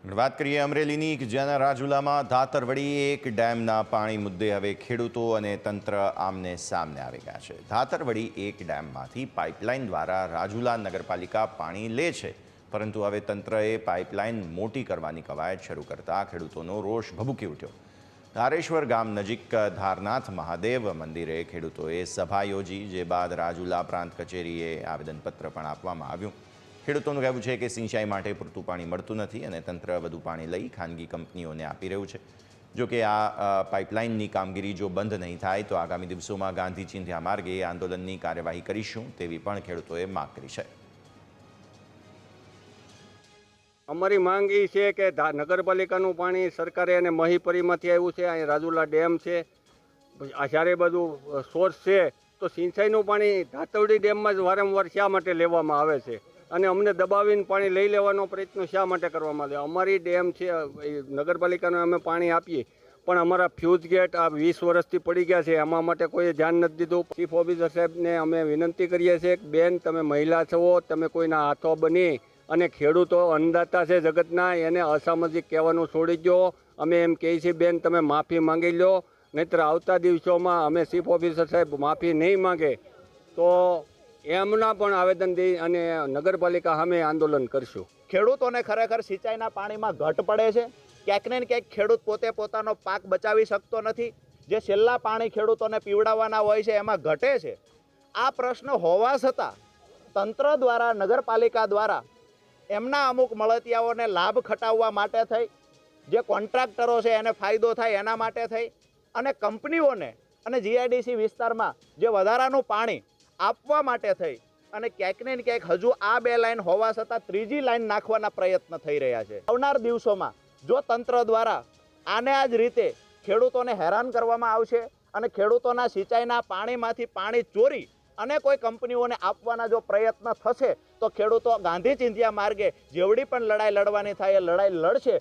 વાત કરીએ અમરેલીની કે જ્યાંના રાજુલામાં ધાતરવડી એક ડેમના પાણી મુદ્દે હવે ખેડૂતો અને તંત્ર આમને સામને આવી ગયા છે। ધાતરવડી એક ડેમમાંથી પાઇપલાઇન દ્વારા રાજુલા નગરપાલિકા પાણી લે છે, પરંતુ હવે તંત્રએ પાઇપલાઇન મોટી કરવાની કવાયત શરૂ કરતા ખેડૂતોનો રોષ ભભૂકી ઉઠ્યો। ધારેશ્વર ગામ નજીક ધારનાથ મહાદેવ મંદિરે ખેડૂતોએ સભા યોજી, જે બાદ રાજુલા પ્રાંત કચેરીએ આવેદનપત્ર પણ આપવામાં આવ્યું। ખેડૂતોનું કહેવું છે કે સિંચાઈ માટે પૂરતું પાણી મળતું નથી અને તંત્ર વધુ પાણી લઈ ખાનગી કંપનીઓને આપી રહ્યું છે। જો કે આ પાઇપલાઇનની કામગીરી જો બંધ નહીં થાય તો આગામી દિવસોમાં ગાંધી ચિંધ્યા માર્ગે આંદોલનની કાર્યવાહી કરીશું તેવી પણ ખેડૂતોએ માંગ કરી છે। અમારી માંગ એ છે કે નગરપાલિકાનું પાણી સરકારે અને મહીપરીમાંથી આવ્યું છે। અહીં રાજુલા ડેમ છે, આ ચારે બધું સોર્સ છે, તો સિંચાઈનું પાણી ધાતરવડી ડેમમાં જ વારંવાર શા માટે લેવામાં આવે છે અને અમને દબાવીને પાણી લઈ લેવાનો પ્રયત્ન શા માટે કરવામાં આવે? અમારી ડેમ છે, નગરપાલિકાને અમે પાણી આપીએ, પણ અમારા ફ્યુઝ ગેટ આ 20 વર્ષથી પડી ગયા છે, એમાં માટે કોઈ ધ્યાન નથી દીધું। ચીફ ઓફિસર સાહેબને અમે વિનંતી કરીએ છીએ કે બેન, તમે મહિલા છો, તમે કોઈના હાથો બની અને ખેડૂતો અન્નદાતા છે જગતના, એને અસામાજિક કહેવાનું છોડી દો। અમે એમ કહીએ છીએ બેન, તમે માફી માંગી લો, નહીંતર આવતા દિવસોમાં અમે ચીફ ઓફિસર સાહેબ માફી નહીં માંગે તો એમના પણ આવેદન દઈ અને નગરપાલિકા સામે આંદોલન કરશું। ખેડૂતોને ખરેખર સિંચાઈના પાણીમાં ઘટ પડે છે। ક્યાંક ને ક્યાંક ખેડૂત પોતે પોતાનો પાક બચાવી શકતો નથી। જે છેલ્લા પાણી ખેડૂતોને પીવડાવવાના હોય છે એમાં ઘટે છે। આ પ્રશ્ન હોવા છતાં તંત્ર દ્વારા, નગરપાલિકા દ્વારા એમના અમુક મળતિયાઓને લાભ ખટાવવા માટે થઈ, જે કોન્ટ્રાક્ટરો છે એને ફાયદો થાય એના માટે થઈ, અને કંપનીઓને અને જીઆઈડીસી વિસ્તારમાં જે વધારાનું પાણી આપવા માટે થઈ અને ક્યાંક ને ક્યાંક હજુ આ 2 લાઈન હોવા છતાં ત્રીજી લાઈન નાખવાના પ્રયત્ન થઈ રહ્યા છે। આવનાર દિવસોમાં જો તંત્ર દ્વારા આને આ જ રીતે ખેડૂતોને હેરાન કરવામાં આવશે અને ખેડૂતોના સિંચાઈના પાણીમાંથી પાણી ચોરી અને કોઈ કંપનીઓને આપવાના જો પ્રયત્ન થશે તો ખેડૂતો ગાંધી ચિંધ્યા માર્ગે જેવડી પણ લડાઈ લડવાની થાય એ લડાઈ લડશે।